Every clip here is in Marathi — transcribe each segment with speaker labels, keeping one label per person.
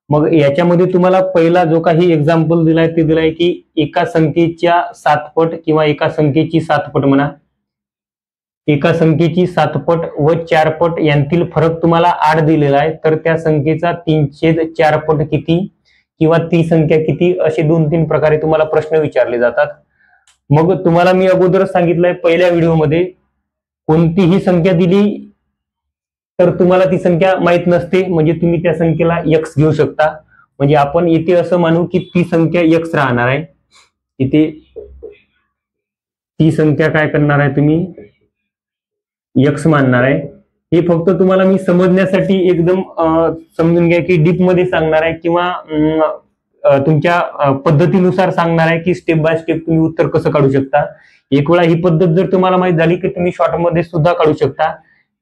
Speaker 1: मग याच्यामध्ये तुम्हाला पहिला जो काही एक्झाम्पल दिलाय ते दिलाय की एका संख्येच्या 7 पट किंवा एका संख्येची 7 पट म्हणा, एका संख्येची 7 पट व 4 पट यांतील फरक तुम्हाला 8 दिलेला आहे, तर त्या संख्येचा 3/4 पट किती किंवा ती संख्या किती, असे 2-3 प्रकारे तुम्हाला प्रश्न विचारले जातात. मग तुम्हाला मी अगोदर सांगितलंय पहिल्या व्हिडिओमध्ये, कोणतीही संख्या दिली तर तुम्हाला ती संख्या माहित नसते, म्हणजे तुम्ही त्या संख्येला x घेऊ शकता. म्हणजे आपण इथे असं मानू की ती संख्या x राहणार आहे. इथे ती संख्या काय करणार आहे, तुम्ही x मानणार आहे. हे फक्त तुम्हाला मी समजण्यासाठी एकदम समजून घ्या की डीप मध्ये सांगणार आहे किंवा तुमच्या पद्धतीनुसार सांगणार आहे की स्टेप बाय स्टेप तुम्ही उत्तर कसं काढू शकता. एक वेळा ही पद्धत जर तुम्हाला माहित झाली की तुम्ही शॉर्ट मध्ये सुद्धा काढू शकता.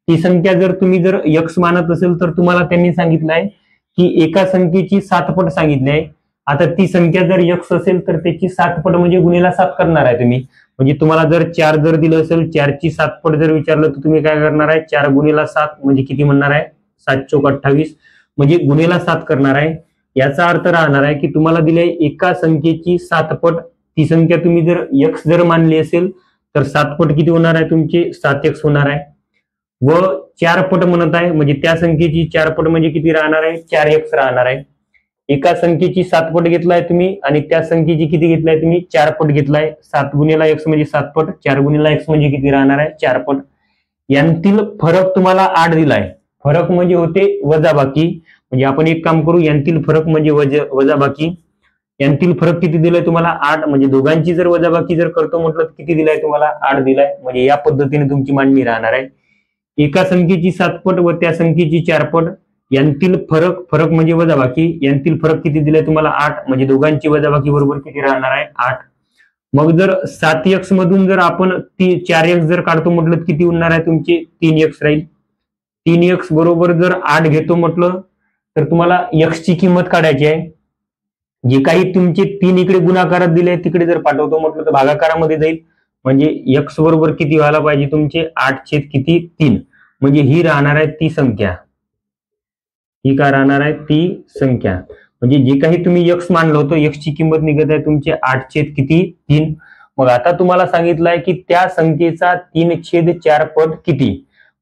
Speaker 1: ती संख्या जर तुम्ही जर x मानत असेल तर तुम्हाला त्यांनी सांगितलं आहे की एका संख्येची 7 पट सांगितली आहे. आता ती संख्या जर x असेल तर त्याची 7 पट म्हणजे गुणिला 7 करणार आहे तुम्ही. म्हणजे तुम्हाला जर 4 जर दिलं असेल, 4 ची 7 पट जर विचारलं तर तुम्ही काय करणार आहे, 4 गुणिला 7 म्हणजे किती म्हणणार आहे, 7 चौक 28 म्हणजे गुणिला 7 करणार आहे. याचा अर्थ राहणार आहे की तुम्हाला दिले एका संख्येची 7 पट, ती संख्या तुम्ही जर x जर मानली असेल तर 7 पट किती होणार आहे तुमचे, 7x होणार आहे. व 4 पट म्हणत आहे म्हणजे त्या संख्येची 4 पट म्हणजे किती राहणार आहे, 4x राहणार आहे. एका संख्येची 7 पट घेतलाय तुम्ही आणि त्या संख्येची किती घेतलाय तुम्ही, 4 पट घेतलाय. 7 गुणिला x म्हणजे 7 पट, 4 गुणिला x म्हणजे किती राहणार आहे, 4 पट. यांतील फरक तुम्हाला 8 दिलाय. फरक म्हणजे होते वजाबाकी. म्हणजे आपण एक काम करू, यांतील फरक म्हणजे वजाबाकी. यांतील फरक किती दिलाय तुम्हाला, 8. म्हणजे दोघांची जर वजाबाकी जर करतो म्हटलं तर किती दिलाय तुम्हाला, 8 दिलाय. म्हणजे या पद्धतीने तुमची मांडणी राहणार आहे. एका संख्येची 7 पट व त्या संख्येची 4 पट यांतील फरक म्हणजे वजाबाकी, यांतील फरक किती दिलाय तुम्हाला, 8. म्हणजे दोघांची वजाबाकी बरोबर किती राहणार आहे, 8. मग जर 7x मधून जर आपण 4x जर काढतो म्हटलं किती होणार आहे तुमचे, 3x राहील. 3x बरोबर जर 8 घेतो म्हटलं तर तुम्हाला x ची किंमत काढायची आहे. जे काही तुमचे 3 इकडे गुणाकारात दिले तिकडे जर पाठवतो म्हटलं तर भागाकारामध्ये जाईल. म्हणजे x बरोबर किती व्हायला पाहिजे तुमचे, 8/3. म्हणजे ही राहणार आहे ती संख्या. ही काय राहणार आहे, ती संख्या. म्हणजे जे काही तुम्ही x मानलं होतं, x ची किंमत निघत आहे तुमचे 8/3. मग आता तुम्हाला सांगितलं आहे की त्या संख्येचा 3/4 पट किती.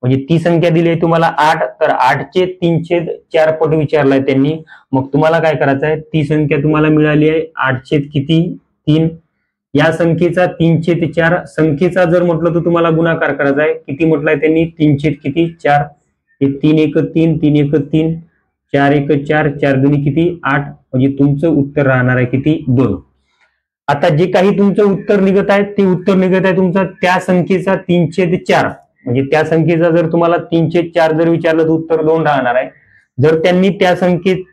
Speaker 1: म्हणजे ती संख्या दिली आहे तुम्हाला 8, तर 8/3/4 पट विचारलाय त्यांनी. मग तुम्हाला काय करायचं आहे, ती संख्या तुम्हाला मिळाली आहे 8/3. या संख्येचा 3/4 संख्येचा जर म्हटलं तर तुम्हाला गुणाकार करायचा आहे. किती म्हटलंय त्यांनी, 3/4. हे 3 1 3, 3 1 3, 4 1 4, 4 2 किती 8. म्हणजे तुमचं उत्तर राहणार आहे किती, 2. आता जे काही तुमचं उत्तर निघत आहे ते उत्तर निघत आहे तुमचा त्या संख्येचा 3/4. म्हणजे त्या संख्येचा जर तुम्हाला 3/4 जर विचारलं तर उत्तर 2 राहणार आहे. जर त्यांनी त्या संख्येत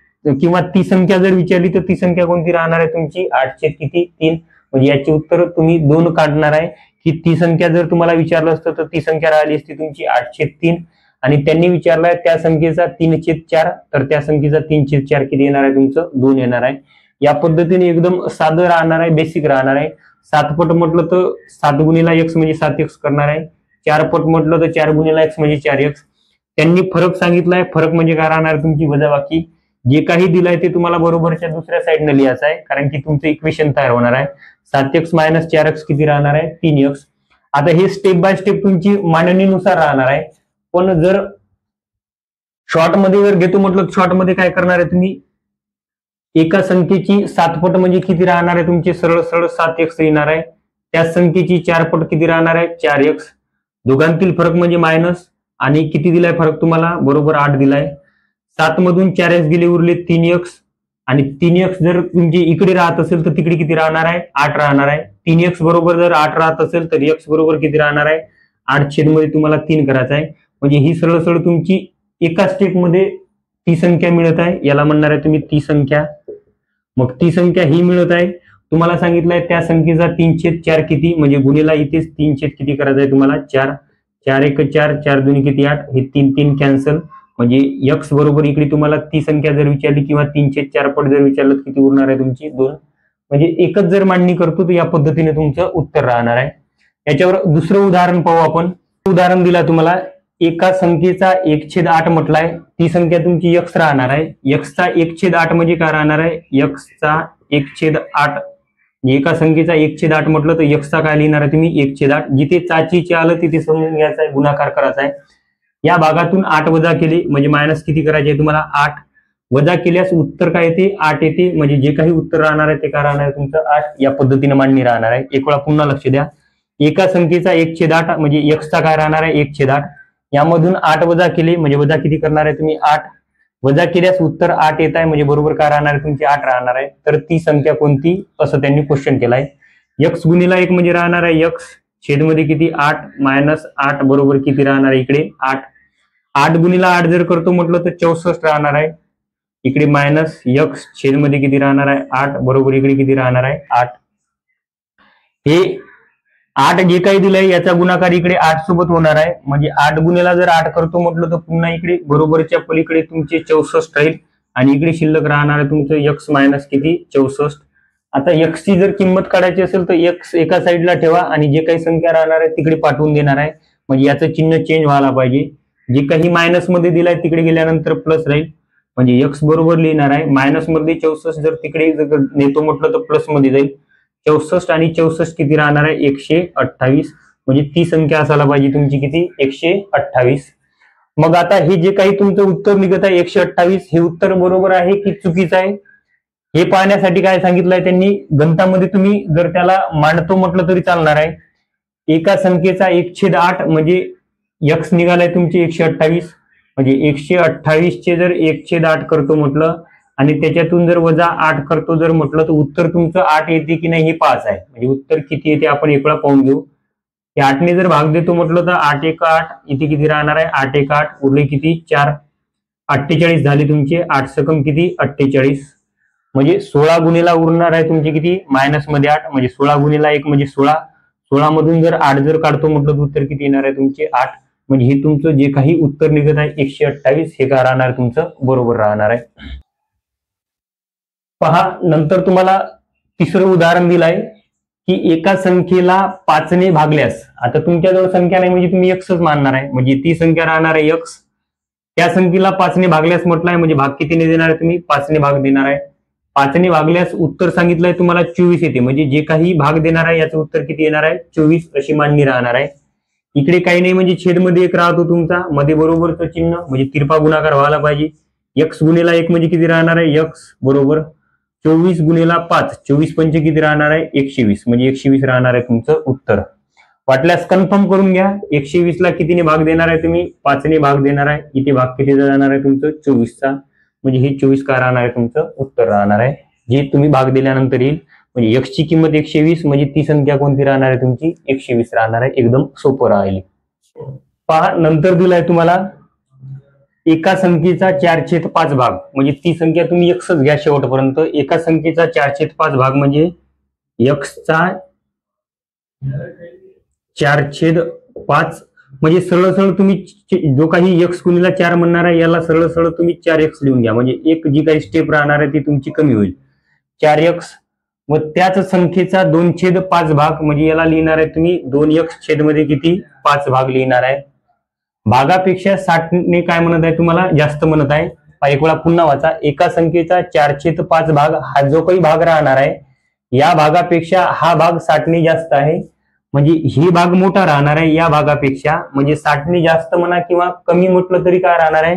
Speaker 1: किंवा ती संख्या जर विचारली तर ती संख्या कोणती राहणार आहे तुमची, 8/3. म्हणजे याचे उत्तर तुम्ही 2 काढणार आहे. की ती संख्या जर तुम्हाला विचारलं असतं तर ती संख्या राहिली असती तुमची 8/3 आणि त्यांनी विचारलाय त्या संख्येचा 3/4, तर त्या संख्येचा 3/4 किती येणार आहे तुमचं, 2 येणार आहे. या पद्धतीने एकदम साधं राहणार आहे, बेसिक राहणार आहे. 7 पट म्हटलं तर 7 गुणिला x म्हणजे 7x करणार आहे. 4 पट म्हटलं तर 4 गुणिला x म्हणजे 4x. त्यांनी फरक सांगितलाय, फरक म्हणजे काय राहणार तुमची वजाबाकी. जे काही दिलंय ते तुम्हाला बरोबरच्या दुसऱ्या साईडने लिहायचं आहे, कारण की तुमचं इक्वेशन तयार होणार आहे. 7x - 4x किती राहणार आहे, 3x. आता हे स्टेप बाय स्टेप तुमची मांडणीनुसार राहणार आहे. पण जर शॉर्ट मध्ये जर घेतो म्हटलं, शॉर्ट मध्ये काय करणार आहे तुम्ही, एका संख्येची 7 पट म्हणजे किती राहणार आहे तुमचे, सरळ सरळ 7x येणार आहे. त्या संख्येची 4 पट किती राहणार आहे, 4x. दोघांतील फरक म्हणजे मायनस, आणि किती दिलाय फरक तुम्हाला, बरोबर 8 दिलाय. 7 मधून 4x गेले, उरले 3x. आणि 3x जर तुमची इकडे राहत असेल तर तिकडे किती राहणार आहे, 8 राहणार आहे. 3x बरोबर जर 8 राहत असेल तर x बरोबर किती राहणार आहे, 8/3 तुम्हाला 3 करायचं आहे. म्हणजे ही सरळ सरळ तुमची एका स्टेप मध्ये ती संख्या मिळत आहे, याला म्हणणार आहे तुम्ही ती संख्या. मग ती संख्या ही मिळत आहे. तुम्हाला सांगितलंय त्या संख्येचा 3/4 किती, म्हणजे गुणिला इथेच 3 किती करायचं आहे तुम्हाला, 4. 4 1 4, 4 2 किती 8. हे 3 3 कॅन्सल. म्हणजे x बरोबर इकडे तुम्हाला ती संख्या जर विचारली किंवा 3/4 पट जर विचारलं तर किती उरणार आहे तुमची, 2. म्हणजे एकच जर मांडणी करतो तर या पद्धतीने तुमचं उत्तर राहणार आहे. याच्यावर दुसरं उदाहरण पाहू आपण. उदाहरण दिला तुम्हाला, एका संख्येचा 1/8 म्हटलाय, ती संख्या तुमची x राहणार आहे. x चा 1/8 म्हणजे काय राहणार आहे? x चा 1/8 एका संख्येचा 1/8 म्हटलं तर x चा काय लिहिणार आहे तुम्ही? 1/8. जिथे चाचीचे आलं तिथे समजून घ्यायचं आहे, गुणाकार करायचा आहे. या भागातून 8 वजा केले म्हणजे मायनस किती करायचे आहे तुम्हाला? 8 वजा केल्यास उत्तर काय येते? 8 येते. म्हणजे जे काही उत्तर राहणार आहे ते काय राहणार आहे तुमचं? 8. या पद्धतीने मांडणी राहणार आहे. एक वेळा पुन्हा लक्ष द्या. एका संख्येचा 1/8 म्हणजे x चा काय राहणार आहे? 1/8. यामधून 8 वजा केले म्हणजे वजा किती करणार आहे तुम्ही? 8. वजा केल्यास उत्तर 8 येत आहे म्हणजे बरोबर काय राहणार आहे तुमची? 8 राहणार आहे. तर ती संख्या कोणती असं त्यांनी क्वेश्चन केलाय. x गुणिला 1 म्हणजे राहणार आहे x छेदमध्ये किती? 8 मायनस 8 बरोबर किती राहणार आहे इकडे? 8. 8 गुणिला 8 जर करतो म्हटलं तर 64 राहणार आहे. इकडे मायनस x छेदमध्ये किती राहणार आहे? 8 बरोबर इकडे किती राहणार आहे? 8. हे 8 जे काही दिलंय याचा गुणाकार इकडे 8 सोबत होणार आहे. म्हणजे 8 गुणिला जर 8 करतो म्हटलं तर पुन्हा इकडे बरोबरच्या पलीकडे तुमचे 64 राहील आणि इकडे शिल्लक राहणार आहे तुमचं x मायनस किती? 64. आता x ची जर किंमत काढायची असेल तर x एका साईडला ठेवा आणि जे काही संख्या राहणार आहे तिकडे पाठवून देणार आहे. म्हणजे याचं चिन्ह चेंज व्हायला पाहिजे. जे काही मायनस मध्ये दिलाय तिकडे गेल्यानंतर प्लस राहील. म्हणजे x बरोबर लिहिणार आहे. मायनस मध्ये 64 जर तिकडे नेतो म्हटलं तर प्लस मध्ये जाईल. 64 आणि 64 किती राहणार आहे? 128. म्हणजे ती संख्या असायला पाहिजे तुमची किती? 128. मग आता हे जे काही तुमचं उत्तर निघत आहे 128 हे उत्तर बरोबर आहे की चुकीचं आहे हे पाहण्यासाठी काय सांगितलंय त्यांनी? गणितामध्ये तुम्ही जर त्याला मांडतो म्हटलं तरी चालणार आहे. एका संख्येचा 1/8 म्हणजे x निघालाय तुमची 128. म्हणजे 128 चे जर 1/8 करतो म्हटलं आणि त्याच्यातून जर वजा 8 करतो जर म्हटलं तर उत्तर तुमचं 8 येते की नाही हे 5 आहे. म्हणजे उत्तर किती येते आपण एक वेळा पाहून घेऊ. 8 ने जर भाग देतो म्हटलं तर 8 1 8 इथे किती राहणार आहे? 8 1 8 उरले किती? 4. 48 झाले तुमचे. 8 सकम किती? 48. म्हणजे 16 गुणिला उरणार आहे तुमचे किती? मायनस मध्ये 8 म्हणजे 16 गुणिला 1 म्हणजे 16. 16 मधून जर 8 जर काढतो म्हटलं तर उत्तर किती येणार आहे तुमचे? 8. म्हणजे हे तुमचं जे काही उत्तर निघत आहे 128 हे काय राहणार तुमचं? बरोबर राहणार आहे. पहा नंतर तुम्हाला तिसरं उदाहरण दिलंय की एका संख्येला 5 ने भागल्यास, आता तुमच्याजवळ संख्या नाही म्हणजे तुम्ही x च मानणार आहे. म्हणजे ती संख्या राहणार आहे x. त्या संख्येला 5 ने भागल्यास म्हटलंय म्हणजे भाग कितीने देणार आहे तुम्ही? 5 ने भाग देणार आहे. 5 ने भागल्यास उत्तर सांगितलंय तुम्हाला 24 येते. म्हणजे जे काही भाग देणार आहे याचं उत्तर किती येणार आहे? 24 अशी मांडणी राहणार आहे. इकडे काही नाही म्हणजे छेदमध्ये 1 राहतो तुमचा, मध्ये बरोबरचं चिन्ह म्हणजे तिरपा गुणाकार व्हायला पाहिजे. x गुणिला 1 म्हणजे किती राहणार आहे? x बरोबर 24 गुणिला 5 24 पंचे किती राहणार आहे? 120. म्हणजे 120 राहणार आहे तुमचं उत्तर. वाटल्यास कन्फर्म करून घ्या. 120 ला कितीने भाग देणार आहे तुम्ही? 5 ने भाग देणार आहे. इथे भाग किती जाणार आहे तुमचं? 24 चा. म्हणजे हे 24 काय राहणार आहे तुमचं? उत्तर राहणार आहे. जे तुम्ही भाग दिल्यानंतर येईल. म्हणजे x ची किंमत 120 म्हणजे ती संख्या कोणती राहणार आहे तुमची? 120 राहणार आहे. एकदम सोपं राहील. पहा नंतर दिलाय तुम्हाला एका संख्येचा 4/5 भाग म्हणजे ती संख्या तुम्ही x च घ्या शेवटपर्यंत. एका संख्येचा 4/5 भाग म्हणजे x चा 4/5 म्हणजे सरळ सरळ तुम्ही जो काही x गुणिला 4 म्हणणार आहे याला सरळ सरळ तुम्ही 4x लिहून घ्या. म्हणजे एक जी काही स्टेप राहणार आहे ती तुमची कमी होईल. 4x व त्याच संख्येचा 2/5 भाग म्हणजे याला लिहिणार आहे तुम्ही 2x छेदमध्ये किती? 5 भाग लिहिणार आहे. भागापेक्षा 60 ने काय म्हणत आहे तुम्हाला? जास्त म्हणत आहे. एक वेळा पुन्हा वाचा. एका संख्येचा 4/5 भाग हा जो काही भाग राहणार आहे या भागापेक्षा हा भाग 60 ने जास्त आहे. म्हणजे ही भाग मोठा राहणार आहे या भागापेक्षा. म्हणजे 60 ने जास्त म्हणा किंवा कमी म्हटलं तरी काय राहणार आहे?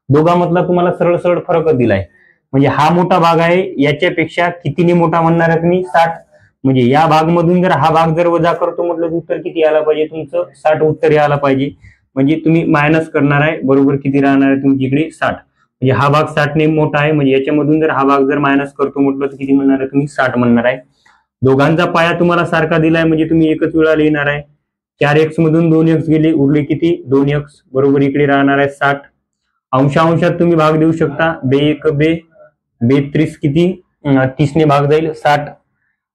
Speaker 1: दोघांमधला तुम्हाला सरळ सरळ फरक दिलाय. म्हणजे हा मोठा भाग आहे याच्यापेक्षा कितीने मोठा म्हणणार आहे तुम्ही? 60. म्हणजे या भागमधून जर हा भाग जर वजा करतो म्हटलं तर उत्तर किती यायला पाहिजे तुमचं? 60 उत्तर यायला पाहिजे. म्हणजे तुम्ही मायनस करणार आहे बरोबर किती राहणार आहे तुमची इकडे? 60. म्हणजे हा भाग 60 ने मोठा आहे म्हणजे याच्यामधून जर हा भाग जर मायनस करतो म्हटलं तर किती म्हणणार आहे तुम्ही? 60 म्हणणार आहे. दोघांचा पाया तुम्हाला सारखा दिलाय म्हणजे तुम्ही एकच वेळा लिहिणार आहे. 4x मधून 2x गेले उरले किती? 2x बरोबर इकडे राहणार आहे 60. अंशांशात तुम्ही भाग देऊ शकता. 2 1 2 32 किती? 30 ने भाग जाईल 60.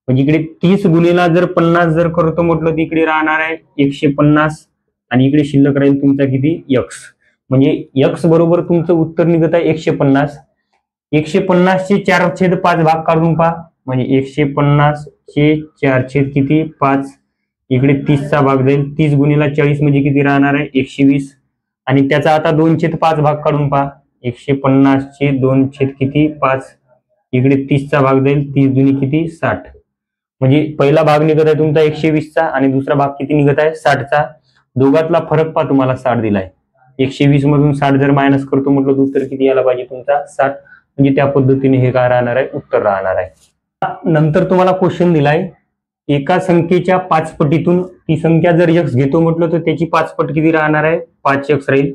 Speaker 1: म्हणजे इकडे 30 गुणिला जर 50 जर करतो म्हटलं तर इकडे राहणार आहे 150 आणि इकडे शिल्लक राहील तुमचा किती? x. म्हणजे x बरोबर तुमचं उत्तर निघत आहे 150. 150 चे 4/5 भाग काढून पहा. म्हणजे 150 चे 4 किती? 5. इकडे 30 चा भाग जाईल. 30 गुणिला 40 म्हणजे किती राहणार आहे? 120. आणि त्याचा आता 2/5 भाग काढून पहा. 150 चे 2 किती 5, इकडे 30चा भाग जाईल. 30 दुनी किती 60. म्हणजे पहिला भाग निघत आहे तुमचा 120चा आणि दुसरा भाग किती निघत आहे 60चा. दोघातला फरक पहा, तुम्हाला 60 दिलाय. 120 मधून 60 जर मायनस करतो म्हटलं तर उत्तर किती यायला पाहिजे तुमचा 60. म्हणजे त्या पद्धतीने हे काय राहणार आहे उत्तर राहणार आहे. नंतर तुम्हाला क्वेश्चन दिलाय एका संख्येच्या 5 पटीतून ती संख्या जर x घेतो म्हटलं तर त्याची 5 पट किती राहणार आहे 5x राहील.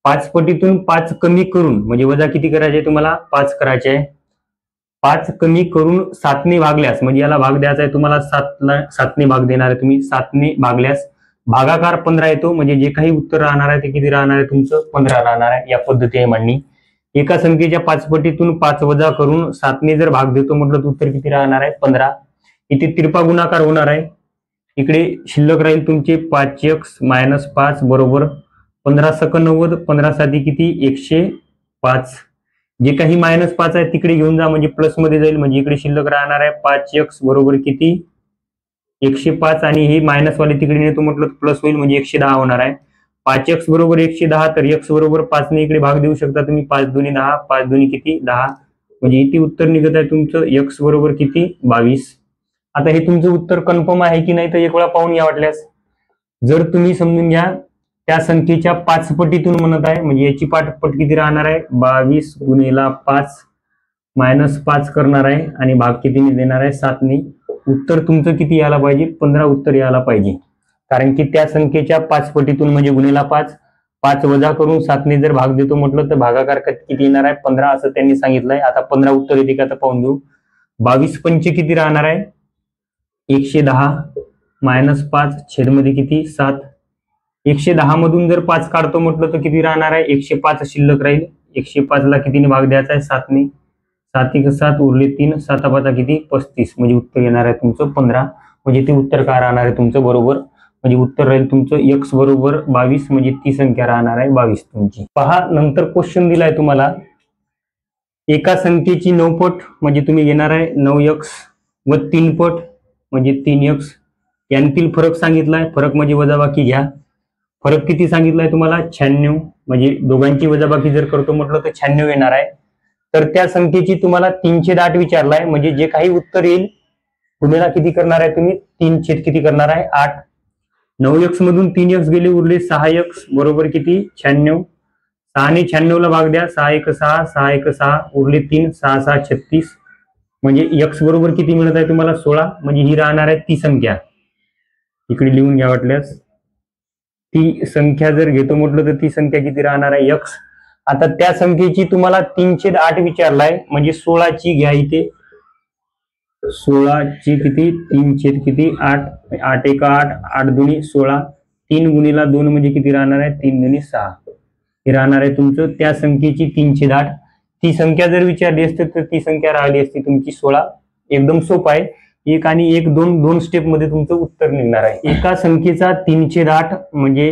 Speaker 1: 5 पटीतून 5 कमी करून म्हणजे वजा किती करायचे तुम्हाला 5 करायचे आहे. 5 कमी करून 7 ने भागल्यास म्हणजे याला भाग द्यायचा आहे तुम्हाला 7 ने भाग देणार आहे तुम्ही. 7 ने भागल्यास भागाकार 15 येतो. म्हणजे जे काही उत्तर राहणार आहे ते किती राहणार आहे तुमचं 15 राहणार आहे. या पद्धतीने मांडणी. एका संख्येच्या 5 पटीतून 5 वजा करून 7 ने जर भाग देतो म्हटलं तर उत्तर किती राहणार आहे 15. इथे तिरपा गुणाकार होणार आहे. इकडे शिल्लक राहील तुमचे 5x - 5 बरोबर 15 सक 90. 15 साधी किती 105. जे काही -5 आहे तिकडे घेऊन जा म्हणजे प्लस मध्ये जाईल. म्हणजे इकडे शिल्लक राहणार आहे 5x बरोबर किती 105 आणि हे मायनस वाले तिकडे नेतो म्हटलं प्लस होईल म्हणजे 110 होणार आहे. 5x बरोबर 110 तर x बरोबर 5 ने इकडे भाग देऊ शकता तुम्ही. 5 दुनी 10, 5 दुनी किती 10. म्हणजे इथे उत्तर निघत आहे तुमचं x बरोबर किती 22. आता हे तुमचं उत्तर कन्फर्म आहे की नाही तर एक वेळा पाहून या वाटल्यास. जर तुम्ही समजून घ्या त्या संख्येच्या 5 पटीतून म्हणत आहे म्हणजे याची पट किती राहणार आहे 22 गुणिला 5 - 5 करणार आहे आणि भाग कितीने देणार आहे 7 ने. उत्तर तुमचं किती यायला पाहिजे 15 उत्तर यायला पाहिजे. कारण की त्या संख्येच्या 5 पटीतून म्हणजे गुणिला 5, 5 वजा करून 7 ने जर भाग देतो म्हटलं तर भागाकार किती येणार आहे 15 असं त्यांनी सांगितलंय. आता 15 उत्तर येते का तर पाहून घेऊ. 22 पंचे किती राहणार आहे 110 - 5 छेदमध्ये किती 7. 110 मधून जर 5 काढतो म्हटलं तर किती राहणार आहे 105 शिल्लक राहील. 105 ला कितीने भाग द्यायचा आहे 7 ने. 7 × 7 उरले 3, 7 × 5 किती 35. म्हणजे उत्तर येणार आहे तुमचं 15. म्हणजे ते उत्तर काय राहणार आहे तुमचं बरोबर. म्हणजे उत्तर राहील तुमचं x बरोबर 22. म्हणजे ती संख्या राहणार आहे 22 तुमची. पहा नंतर क्वेश्चन दिलाय तुम्हाला एका संख्येची 9 पट म्हणजे तुम्ही घेणार आहे 9x व 3 पट म्हणजे 3x. यांतील फरक सांगितलाय. फरक म्हणजे वजाबाकी घ्या. फरक किती सांगितलाय तुम्हाला 96. म्हणजे दोघांची वजाबाकी जर करतो म्हटलं तर 96 येणार आहे. तर त्या संख्येची तुम्हाला 3/8 विचारलाय. म्हणजे जे काही उत्तर येईल गुणिला किती करणार आहे तुम्ही 3 किती करणार आहे 8. 9x मधून 3x गेले उरले 6x बरोबर किती 96. 6 ने 96 ला भाग द्या 6 × 6, 6 × 6 उरले 3, 6 × 6 36. म्हणजे x बरोबर किती मिळत आहे तुम्हाला 16. म्हणजे ही राहणार आहे ती संख्या. इकडे लिहून घ्या वाटल्यास. ती संख्या जर घेतो म्हटलं तर ती संख्या किती राहणार आहे x. आता त्या संख्येची तुम्हाला 3/8 विचारलाय. म्हणजे 16 ची घ्या इथे. 16 ची किती 3 किती 8. 8 × 8, 8 दुनी 16. 3 गुणिला 2 म्हणजे किती राहणार आहे 3 दुनी 6. हे राहणार आहे तुमचं त्या संख्येची 3/8. ती संख्या जर विचारली असते तर ती संख्या राहिली असती तुमची 16. एकदम सोपं आहे. 1 आणि 1 दोन स्टेप मध्ये तुमचं उत्तर निघणार आहे. एका संख्येचा 3/8 म्हणजे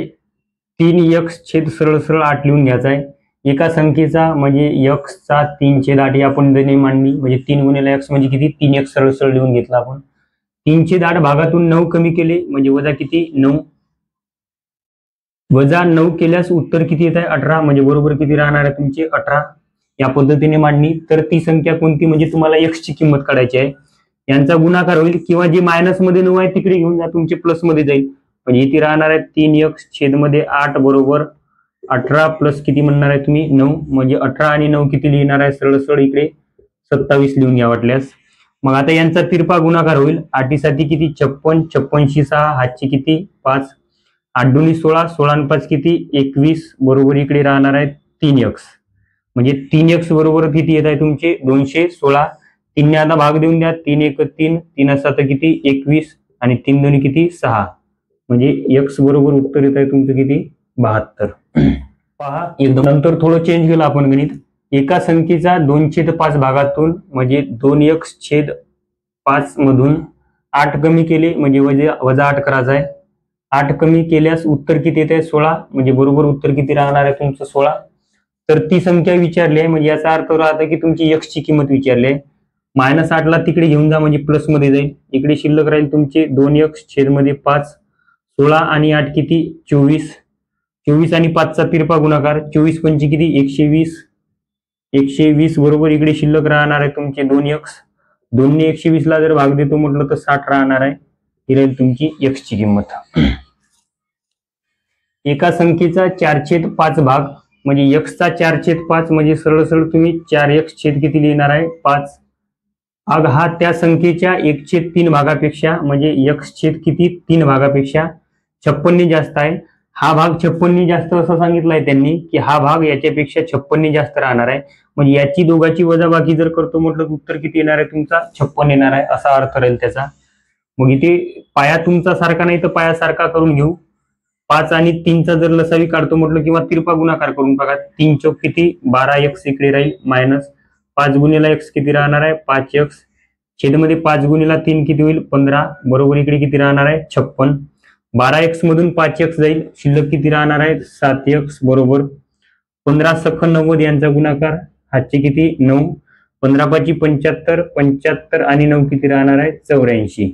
Speaker 1: 3x छेद सरळ सरळ 8 लिहून घ्यायचा आहे. एका संख्येचा म्हणजे x चा 3/8 आपण जणी मांडणी म्हणजे 3 गुणिला x म्हणजे किती 3x सरळ सरळ लिहून घेतला आपण. 3/8 भागातून 9 कमी केले म्हणजे वजा किती 9. वजा 9 केल्यास उत्तर किती येत आहे 18. म्हणजे बरोबर किती राहणार आहे तुमचे 18. या पद्धतीने मांडणी. तर ती संख्या कोणती म्हणजे तुम्हाला x ची किंमत काढायची आहे. यांचा गुणाकार होईल किंवा जे मायनस मध्ये 9 आहे तिकडे घेऊन जा तुमचे प्लस मध्ये जाईल. म्हणजे इथे राहणार आहे 3x छेदमध्ये 8 बरोबर 18 प्लस किती म्हणणार आहे तुम्ही 9. म्हणजे 18 आणि 9 किती लिहिणार आहे सरळ सरळ इकडे 27 लिहून घ्या वाटल्यास. मग आता यांचा तिरपा गुणाकार होईल. 8 साठी किती 56, 56 6 हातची किती 5. 8 दुनी 16, 16 आणि 5 किती 21 बरोबर इकडे राहणार आहे 3x. म्हणजे 3x बरोबर किती येत आहे तुमचे 216. 3 ने आता भाग देऊन द्या 3 × 1 3, 3 × 7 किती 21 आणि 3 2 किती 6. म्हणजे x बरोबर उत्तर येत आहे तुमचं किती 72. पहा एकदम नंतर थोडं चेंज केलं आपण गणित. एका संख्येचा 2/5 भागातून म्हणजे 2x/5 मधून 8 कमी केले म्हणजे वजा 8 करायचा आहे. 8 कमी केल्यास उत्तर किती येत आहे 16. म्हणजे बरोबर उत्तर किती राहणार आहे तुमचं 16. तर ती संख्या विचारली आहे म्हणजे याचा अर्थ राहतो की तुमची x ची किंमत विचारली आहे. -8 ला तिकडे घेऊन जा म्हणजे प्लस मध्ये जाईल. इकडे शिल्लक राहील तुमचे 2x छेदमध्ये 5. 16 आणि 8 किती 24. 24 आणि 5चा तिरपा गुणाकार, 24 पंची किती 120, 120 बरोबर इकडे शिल्लक राहणार आहे तुमचे 2x, 2 ने 120 ला जर भाग देतो म्हटलं तर 60 राहणार आहे. ही राहील तुमची x ची किंमत. एका संख्येचा 4/5 भाग म्हणजे x चा 4/5 म्हणजे सरळ सरळ तुम्ही 4x छेद किती लिहिणार आहे 5. भाग हा त्या संख्येच्या 1/3 भागापेक्षा म्हणजे x छेद किती 3 भागापेक्षा 56 जास्त आहे. हा भाग 56 जास्त असं सांगितलंय त्यांनी की हा भाग याच्यापेक्षा 56 जास्त राहणार आहे. म्हणजे याची दोघांची वजाबाकी जर करतो म्हटलं उत्तर किती येणार आहे तुमचा 56 येणार आहे असा अर्थ राहील त्याचा. मग इथे पाया तुमचा सारखा नाही तर पाया सारखा करून घेऊ. 5 आणि 3चा जर लसावी काढतो म्हटलं किंवा तिरपा गुणाकार करून बघा. 3 चौक किती 12x इकडे राहील मायनस 5 गुणिला x किती राहणार आहे 5x छेदमध्ये 5 गुणिला 3 किती होईल 15 बरोबर इकडे किती राहणार आहे 56. 12x मधून 5x जाईल शिल्लक किती राहणार आहे 7x बरोबर 15 सख 90 यांचा गुणाकार हातचे किती 9 15 5 75 75 आणि 9 किती राहणार आहे 84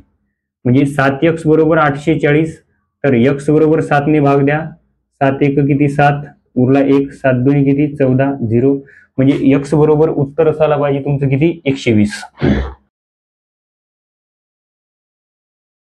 Speaker 1: म्हणजे 7x बरोबर 840. तर x बरोबर 7 ने भाग द्या 7 1 किती 7 उरला 1 7 2 किती 14 0 म्हणजे x बरोबर उत्तर असायला पाहिजे तुमचं किती 120.